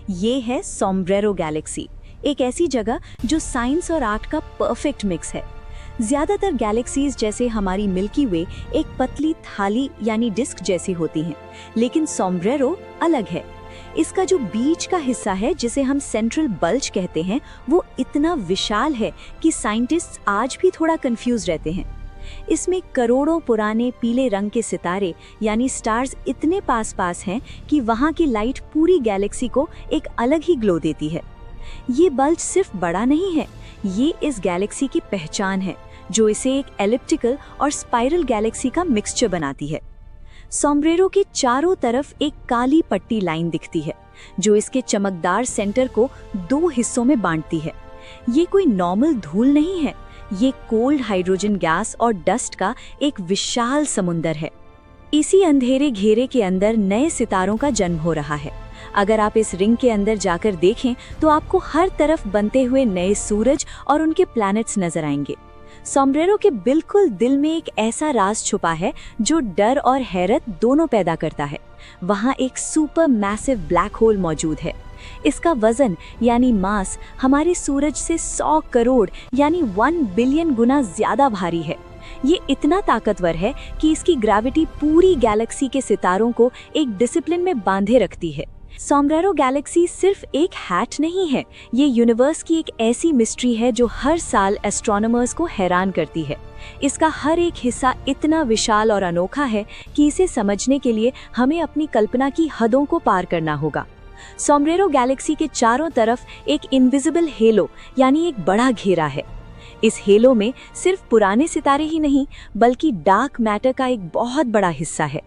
ये है Sombrero Galaxy, एक ऐसी जगह जो साइंस और आर्ट का परफेक्ट मिक्स है। ज्यादातर गैलेक्सीज जैसे हमारी मिल्की वे एक पतली थाली यानी डिस्क जैसी होती हैं, लेकिन सोम्ब्रेरो अलग है। इसका जो बीच का हिस्सा है, जिसे हम सेंट्रल बल्ज कहते हैं, वो इतना विशाल है कि साइंटिस्ट्स आज भी थोड़ा कंफ्यूज रहते हैं। इसमें करोड़ों पुराने पीले रंग के सितारे यानी स्टार्स इतने पास पास हैं कि वहां की लाइट पूरी गैलेक्सी को एक अलग ही ग्लो देती है। ये बल्ज सिर्फ बड़ा नहीं है, ये इस गैलेक्सी की पहचान है, जो इसे एक एलिप्टिकल और स्पाइरल गैलेक्सी का मिक्सचर बनाती है। सोम्ब्रेरो के चारों तरफ एक काली पट्टी लाइन दिखती है, जो इसके चमकदार सेंटर को दो हिस्सों में बांटती है। ये कोई नॉर्मल धूल नहीं है, ये कोल्ड हाइड्रोजन गैस और डस्ट का एक विशाल समुंदर है। इसी अंधेरे घेरे के अंदर नए सितारों का जन्म हो रहा है। अगर आप इस रिंग के अंदर जाकर देखें तो आपको हर तरफ बनते हुए नए सूरज और उनके प्लैनेट्स नजर आएंगे। सोम्ब्रेरो के बिल्कुल दिल में एक ऐसा राज छुपा है जो डर और हैरत दोनों पैदा करता है। वहाँ एक सुपर मैसिव ब्लैक होल मौजूद है। इसका वजन यानी मास हमारे सूरज से 100 करोड़ यानी 1 बिलियन गुना ज्यादा भारी है। ये इतना ताकतवर है कि इसकी ग्रेविटी पूरी गैलेक्सी के सितारों को एक डिसिप्लिन में बांधे रखती है। सोम्ब्रेरो गैलेक्सी सिर्फ एक हैट नहीं है, ये यूनिवर्स की एक ऐसी मिस्ट्री है जो हर साल एस्ट्रोनॉमर्स को हैरान करती है। इसका हर एक हिस्सा इतना विशाल और अनोखा है कि इसे समझने के लिए हमें अपनी कल्पना की हदों को पार करना होगा। सोम्ब्रेरो गैलेक्सी के चारों तरफ एक इनविजिबल हेलो यानी एक बड़ा घेरा है। इस हेलो में सिर्फ पुराने सितारे ही नहीं, बल्कि डार्क मैटर का एक बहुत बड़ा हिस्सा है।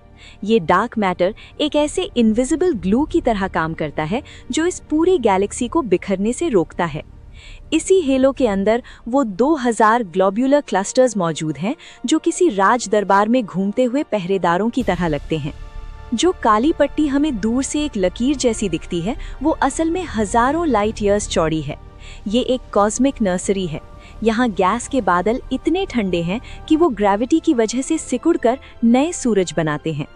ये डार्क मैटर एक ऐसे इनविजिबल ग्लू की तरह काम करता है जो इस पूरी गैलेक्सी को बिखरने से रोकता है। इसी हेलो के अंदर वो 2000 ग्लोब्यूलर क्लस्टर्स मौजूद हैं, जो किसी राज दरबार में घूमते हुए पहरेदारों की तरह लगते हैं। जो काली पट्टी हमें दूर से एक लकीर जैसी दिखती है, वो असल में हजारों लाइट ईयर्स चौड़ी है। ये एक कॉस्मिक नर्सरी है। यहाँ गैस के बादल इतने ठंडे हैं कि वो ग्रेविटी की वजह से सिकुड़कर नए सूरज बनाते हैं।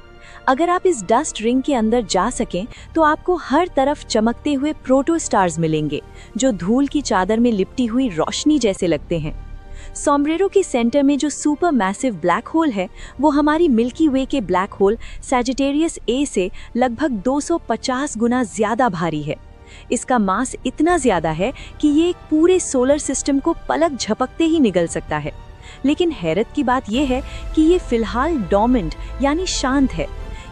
अगर आप इस डस्ट रिंग के अंदर जा सकें तो आपको हर तरफ चमकते हुए प्रोटो स्टार्स मिलेंगे, जो धूल की चादर में लिपटी हुई रोशनी जैसे लगते हैं। सोम्ब्रेरो के सेंटर में जो सुपर मैसिव ब्लैक होल है, वो हमारी मिल्की वे के ब्लैक होल सैजिटेरियस ए से लगभग 250 गुना ज्यादा भारी है। इसका मास इतना ज्यादा है कि ये एक पूरे सोलर सिस्टम को पलक झपकते ही निगल सकता है। लेकिन हैरत की बात यह है कि ये फिलहाल डोर्मेंट यानी शांत है।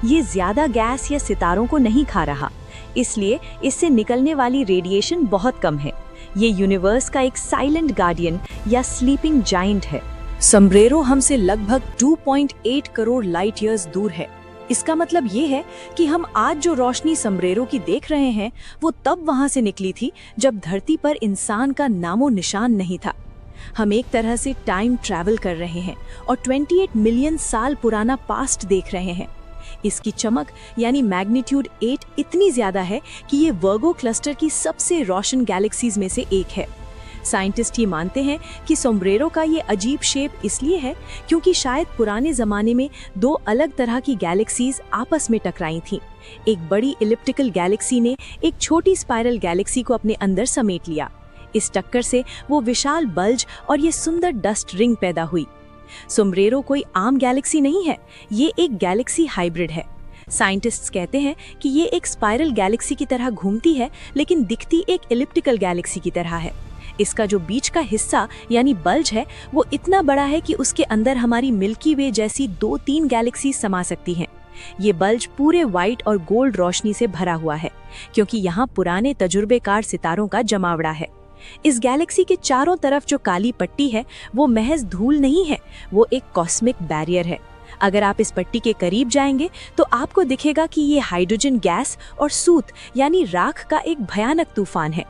ये ज्यादा गैस या सितारों को नहीं खा रहा, इसलिए इससे निकलने वाली रेडिएशन बहुत कम है। ये यूनिवर्स का एक साइलेंट गार्डियन या स्लीपिंग जायंट है। सोम्ब्रेरो हमसे लगभग 2.8 करोड़ लाइट ईयर्स दूर है। इसका मतलब ये है कि हम आज जो रोशनी सोम्ब्रेरो की देख रहे हैं, वो तब वहां से निकली थी जब धरती पर इंसान का नामो निशान नहीं था। हम एक तरह से टाइम ट्रैवल कर रहे हैं और 28 मिलियन साल पुराना पास्ट देख रहे हैं। इसकी चमक यानी मैग्नीट्यूड 8 इतनी ज्यादा है कि ये वर्गो क्लस्टर की सबसे रोशन गैलेक्सीज में से एक है। साइंटिस्ट ये मानते हैं कि सोम्ब्रेरो का ये अजीब शेप इसलिए है क्योंकि शायद पुराने जमाने में दो अलग तरह की गैलेक्सीज आपस में टकराई थीं। एक बड़ी इलिप्टिकल गैलेक्सी ने एक छोटी स्पाइरल गैलेक्सी को अपने अंदर समेट लिया। इस टक्कर से वो विशाल बल्ज और ये सुंदर डस्ट रिंग पैदा हुई। सोम्ब्रेरो कोई आम गैलेक्सी नहीं है, ये एक गैलेक्सी हाइब्रिड है। साइंटिस्ट्स कहते हैं कि ये एक स्पाइरल गैलेक्सी की तरह घूमती है, लेकिन दिखती एक इलिप्टिकल गैलेक्सी की तरह है। इसका जो बीच का हिस्सा यानी बल्ज है, वो इतना बड़ा है कि उसके अंदर हमारी मिल्की वे जैसी 2-3 गैलेक्सी समा सकती हैं। ये बल्ज पूरे व्हाइट और गोल्ड रोशनी से भरा हुआ है, क्योंकि यहाँ पुराने तजुर्बेकार सितारों का जमावड़ा है। इस गैलेक्सी के चारों तरफ जो काली पट्टी है, वो महज धूल नहीं है, वो एक कॉस्मिक बैरियर है। अगर आप इस पट्टी के करीब जाएंगे तो आपको दिखेगा कि ये हाइड्रोजन गैस और सूत यानी राख का एक भयानक तूफान है।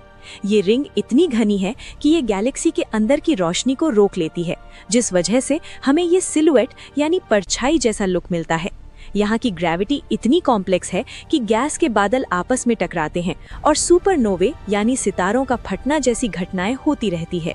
ये रिंग इतनी घनी है कि ये गैलेक्सी के अंदर की रोशनी को रोक लेती है, जिस वजह से हमें ये सिलुएट यानी परछाई जैसा लुक मिलता है। यहाँ की ग्रेविटी इतनी कॉम्प्लेक्स है कि गैस के बादल आपस में टकराते हैं और सुपरनोवे यानी सितारों का फटना जैसी घटनाएं होती रहती है।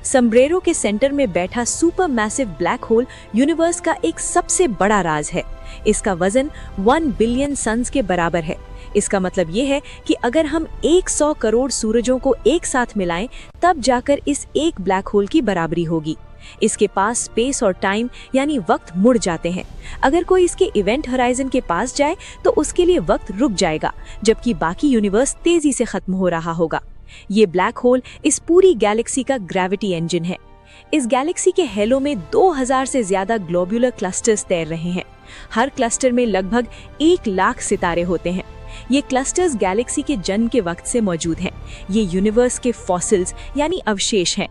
सोम्ब्रेरो के सेंटर में बैठा super massive black hole universe का एक सबसे बड़ा राज है। इसका वजन 1 बिलियन सन्स के बराबर है। इसका मतलब ये है कि अगर हम 100 करोड़ सूरजों को एक साथ मिलाएं, तब जाकर इस एक ब्लैक होल की बराबरी होगी। इसके पास स्पेस और टाइम यानी वक्त मुड़ जाते हैं। अगर कोई इसके इवेंट होराइजन के पास जाए तो उसके लिए वक्त रुक जाएगा, जबकि बाकी यूनिवर्स तेजी से खत्म हो रहा होगा। ये ब्लैक होल इस पूरी गैलेक्सी का ग्रेविटी इंजन है। इस गैलेक्सी के हेलो में 2000 से ज्यादा ग्लोबुलर क्लस्टर्स तैर रहे हैं। हर क्लस्टर में लगभग 1 लाख सितारे होते हैं। ये क्लस्टर्स गैलेक्सी के जन्म के वक्त से मौजूद हैं। ये यूनिवर्स के फॉसिल्स यानी अवशेष हैं।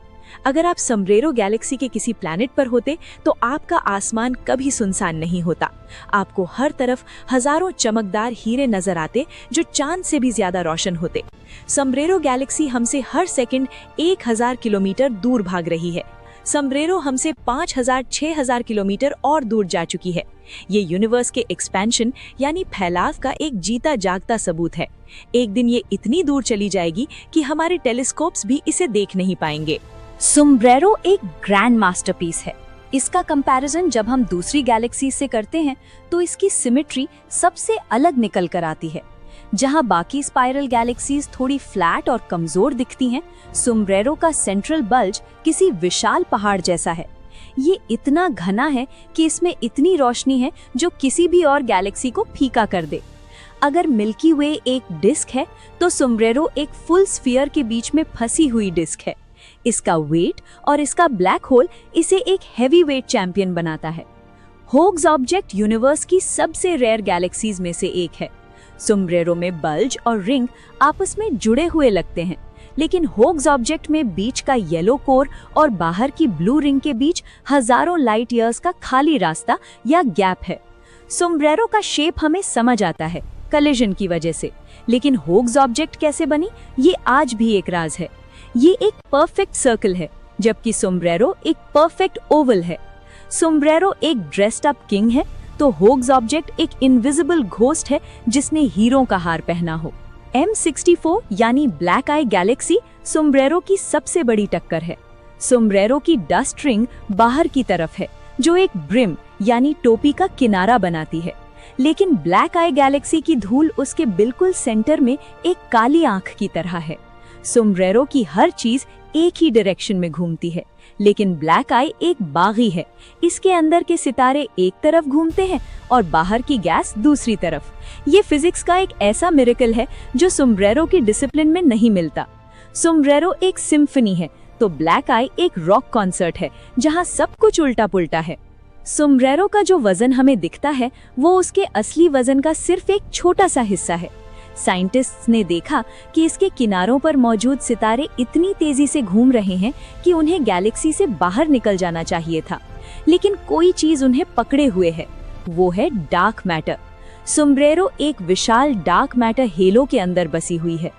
अगर आप समब्रेरो गैलेक्सी के किसी प्लैनेट पर होते तो आपका आसमान कभी सुनसान नहीं होता। आपको हर तरफ हजारों चमकदार हीरे नजर आते जो चांद से भी ज्यादा रोशन होते। समब्रेरो गैलेक्सी हमसे हर सेकंड 1000 किलोमीटर दूर भाग रही है। समब्रेरो हमसे 5000-6000 किलोमीटर और दूर जा चुकी है। ये यूनिवर्स के एक्सपेंशन यानी फैलाव का एक जीता जागता सबूत है। एक दिन ये इतनी दूर चली जाएगी कि हमारे टेलीस्कोप्स भी इसे देख नहीं पाएंगे। समब्रेरो एक ग्रैंड मास्टरपीस है। इसका कंपैरिजन जब हम दूसरी गैलेक्सी से करते हैं तो इसकी सिमेट्री सबसे अलग निकल कर आती है। जहां बाकी स्पाइरल गैलेक्सीज थोड़ी फ्लैट और कमजोर दिखती हैं, समब्रेरो का सेंट्रल बल्ज किसी विशाल पहाड़ जैसा है। ये इतना घना है कि इसमें इतनी रोशनी है जो किसी भी और गैलेक्सी को फीका कर दे। अगर मिल्की वे एक डिस्क है तो समब्रेरो एक फुल स्फीयर के बीच में फंसी हुई डिस्क है। इसका वेट और इसका ब्लैक होल इसे एक हेवी वेट चैंपियन बनाता है। होग्स ऑब्जेक्ट यूनिवर्स की सबसे रेयर गैलेक्सीज में से एक है। समब्रेरो में बल्ज और रिंग आपस में जुड़े हुए लगते हैं, लेकिन होग्स ऑब्जेक्ट में बीच का येलो कोर और बाहर की ब्लू रिंग के बीच हजारों लाइट ईयर्स का खाली रास्ता या गैप है। समब्रेरो का शेप हमें समझ आता है कलिजन की वजह से, लेकिन होग्स ऑब्जेक्ट कैसे बनी ये आज भी एक राज है। ये एक परफेक्ट सर्कल है, जबकि समब्रेरो एक परफेक्ट ओवल है। समब्रेरो एक ड्रेस्ड अप किंग है तो होग्स ऑब्जेक्ट एक इनविजिबल घोस्ट है जिसने हीरों का हार पहना हो। M64 यानी ब्लैक आई गैलेक्सी समब्रेरो की सबसे बड़ी टक्कर है। समब्रेरो की डस्ट रिंग बाहर की तरफ है जो एक ब्रिम यानी टोपी का किनारा बनाती है, लेकिन ब्लैक आई गैलेक्सी की धूल उसके बिल्कुल सेंटर में एक काली आंख की तरह है। समब्रेरो की हर चीज एक ही डायरेक्शन में घूमती है, लेकिन ब्लैक आई एक बागी है। इसके अंदर के सितारे एक तरफ घूमते हैं और बाहर की गैस दूसरी तरफ। ये फिजिक्स का एक ऐसा मिरेकल है जो समब्रेरो के डिसिप्लिन में नहीं मिलता। समब्रेरो एक सिम्फनी है तो ब्लैक आई एक रॉक कॉन्सर्ट है जहां सब कुछ उल्टा पुल्टा है। समब्रेरो का जो वजन हमें दिखता है वो उसके असली वजन का सिर्फ एक छोटा सा हिस्सा है। साइंटिस्ट्स ने देखा कि इसके किनारों पर मौजूद सितारे इतनी तेजी से घूम रहे हैं कि उन्हें गैलेक्सी से बाहर निकल जाना चाहिए था, लेकिन कोई चीज उन्हें पकड़े हुए है, वो है डार्क मैटर। समब्रेरो एक विशाल डार्क मैटर हेलो के अंदर बसी हुई है।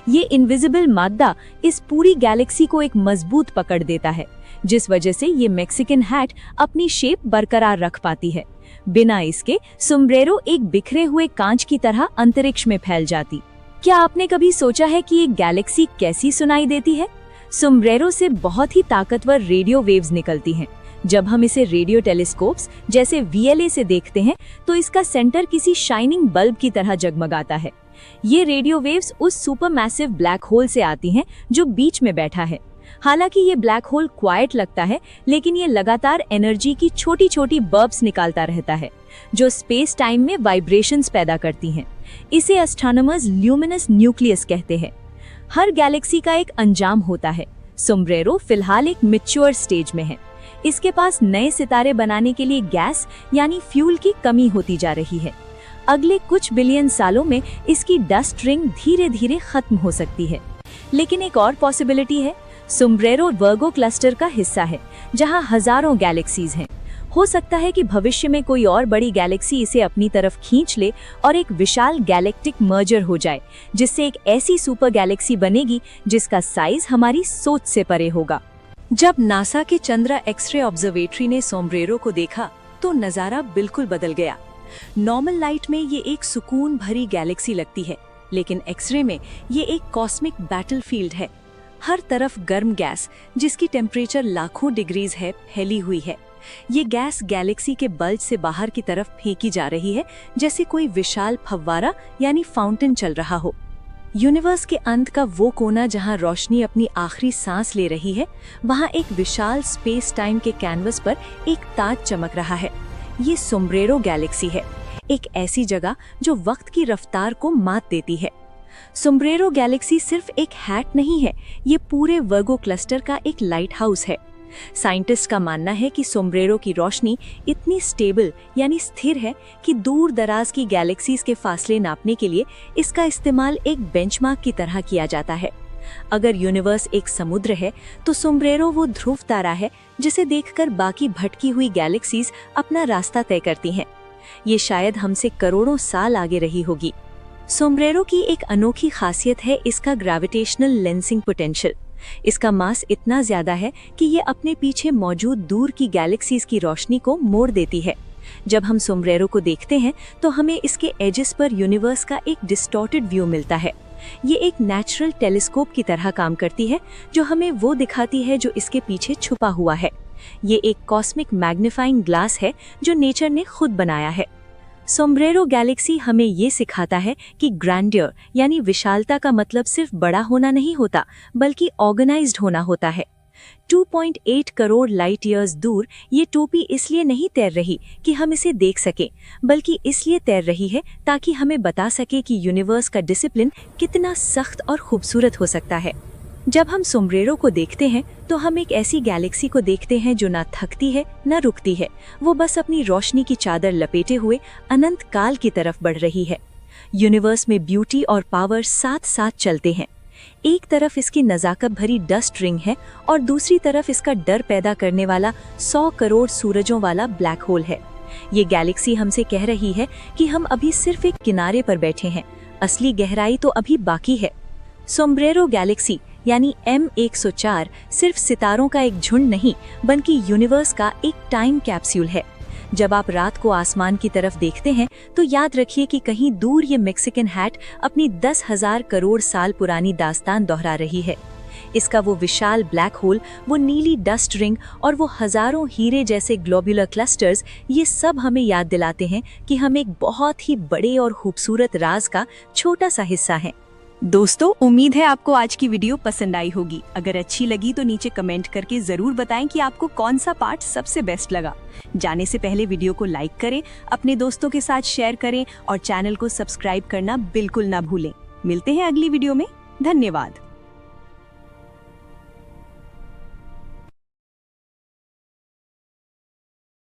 ये इनविजिबल मादा इस पूरी गैलेक्सी को एक मजबूत पकड़ देता है, जिस वजह से ये मैक्सिकन हैट अपनी शेप बरकरार रख पाती है। बिना इसके समब्रेरो एक बिखरे हुए कांच की तरह अंतरिक्ष में फैल जाती। क्या आपने कभी सोचा है कि एक गैलेक्सी कैसी सुनाई देती है? समब्रेरो से बहुत ही ताकतवर रेडियो वेव्स निकलती हैं। जब हम इसे रेडियो टेलीस्कोप्स जैसे VLA से देखते हैं तो इसका सेंटर किसी शाइनिंग बल्ब की तरह जगमगाता है। ये रेडियो वेव्स उस सुपरमैसिव ब्लैक होल से आती हैं जो बीच में बैठा है। हालांकि ये ब्लैक होल क्वाइट लगता है, लेकिन ये लगातार एनर्जी की छोटी छोटी बर्ब्स निकालता रहता है जो स्पेस टाइम में वाइब्रेशंस पैदा करती हैं। इसे एस्ट्रोनॉमर्स ल्यूमिनस न्यूक्लियस कहते हैं। हर गैलेक्सी का एक अंजाम होता है। समब्रेरो फिलहाल एक मैच्योर स्टेज में है। इसके पास नए सितारे बनाने के लिए गैस यानी फ्यूल की कमी होती जा रही है। अगले कुछ बिलियन सालों में इसकी डस्ट रिंग धीरे धीरे खत्म हो सकती है। लेकिन एक और पॉसिबिलिटी है। समब्रेरो वर्गो क्लस्टर का हिस्सा है जहां हजारों गैलेक्सीज हैं। हो सकता है कि भविष्य में कोई और बड़ी गैलेक्सी इसे अपनी तरफ खींच ले और एक विशाल गैलेक्टिक मर्जर हो जाए, जिससे एक ऐसी सुपर गैलेक्सी बनेगी जिसका साइज हमारी सोच से परे होगा। जब नासा के चंद्रा एक्सरे ऑब्जर्वेटरी ने समब्रेरो को देखा तो नजारा बिल्कुल बदल गया। नॉर्मल लाइट में ये एक सुकून भरी गैलेक्सी लगती है, लेकिन एक्सरे में ये एक कॉस्मिक बैटलफील्ड है। हर तरफ गर्म गैस जिसकी टेम्परेचर लाखों डिग्रीज है फैली हुई है। ये गैस गैलेक्सी के बल्ब से बाहर की तरफ फेंकी जा रही है, जैसे कोई विशाल फव्वारा यानी फाउंटेन चल रहा हो। यूनिवर्स के अंत का वो कोना जहां रोशनी अपनी आखिरी सांस ले रही है, वहां एक विशाल स्पेस टाइम के कैनवस पर एक ताज चमक रहा है। ये सोम्ब्रेरो गैलेक्सी है, एक ऐसी जगह जो वक्त की रफ्तार को मात देती है। सोम्ब्रेरो गैलेक्सी सिर्फ एक हैट नहीं है, ये पूरे वर्गो क्लस्टर का एक लाइट हाउस है। साइंटिस्ट का मानना है कि सोम्ब्रेरो की रोशनी इतनी स्टेबल यानी स्थिर है कि दूर दराज की गैलेक्सीज के फासले नापने के लिए इसका इस्तेमाल एक बेंचमार्क की तरह किया जाता है। अगर यूनिवर्स एक समुद्र है तो सोम्ब्रेरो वो ध्रुव तारा है जिसे देखकर बाकी भटकी हुई गैलेक्सीज अपना रास्ता तय करती हैं। ये शायद हमसे करोड़ों साल आगे रही होगी। सोम्ब्रेरो की एक अनोखी खासियत है इसका ग्रेविटेशनल लेंसिंग पोटेंशियल। इसका मास इतना ज्यादा है कि ये अपने पीछे मौजूद दूर की गैलेक्सीज की रोशनी को मोड़ देती है। जब हम सोम्ब्रेरो को देखते हैं तो हमें इसके एजेस पर यूनिवर्स का एक डिस्टॉर्टेड व्यू मिलता है। ये एक नेचुरल टेलीस्कोप की तरह काम करती है जो हमें वो दिखाती है जो इसके पीछे छुपा हुआ है। ये एक कॉस्मिक मैग्नीफाइंग ग्लास है जो नेचर ने खुद बनाया है। सोम्ब्रेरो गैलेक्सी हमें ये सिखाता है कि ग्रैंडियर यानी विशालता का मतलब सिर्फ बड़ा होना नहीं होता, बल्कि ऑर्गेनाइज्ड होना होता है। 2.8 करोड़ लाइट ईयर्स दूर ये टोपी इसलिए नहीं तैर रही कि हम इसे देख सकें, बल्कि इसलिए तैर रही है ताकि हमें बता सके कि यूनिवर्स का डिसिप्लिन कितना सख्त और खूबसूरत हो सकता है। जब हम सोम्ब्रेरो को देखते हैं तो हम एक ऐसी गैलेक्सी को देखते हैं जो ना थकती है न रुकती है, वो बस अपनी रोशनी की चादर लपेटे हुए अनंत काल की तरफ बढ़ रही है। यूनिवर्स में ब्यूटी और पावर साथ साथ चलते हैं। एक तरफ इसकी नजाकत भरी डस्ट रिंग है और दूसरी तरफ इसका डर पैदा करने वाला 100 करोड़ सूरजों वाला ब्लैक होल है। ये गैलेक्सी हमसे कह रही है कि हम अभी सिर्फ एक किनारे पर बैठे हैं, असली गहराई तो अभी बाकी है। सोम्ब्रेरो गैलेक्सी यानी M104 सिर्फ सितारों का एक झुंड नहीं, बल्कि यूनिवर्स का एक टाइम कैप्सूल है। जब आप रात को आसमान की तरफ देखते हैं तो याद रखिए कि कहीं दूर ये मेक्सिकन हैट अपनी 10,000 करोड़ साल पुरानी दास्तान दोहरा रही है। इसका वो विशाल ब्लैक होल, वो नीली डस्ट रिंग और वो हजारों हीरे जैसे ग्लोबुलर क्लस्टर्स, ये सब हमें याद दिलाते हैं कि हम एक बहुत ही बड़े और खूबसूरत राज का छोटा सा हिस्सा हैं। दोस्तों, उम्मीद है आपको आज की वीडियो पसंद आई होगी। अगर अच्छी लगी तो नीचे कमेंट करके जरूर बताएं कि आपको कौन सा पार्ट सबसे बेस्ट लगा। जाने से पहले वीडियो को लाइक करें, अपने दोस्तों के साथ शेयर करें और चैनल को सब्सक्राइब करना बिल्कुल ना भूलें। मिलते हैं अगली वीडियो में। धन्यवाद।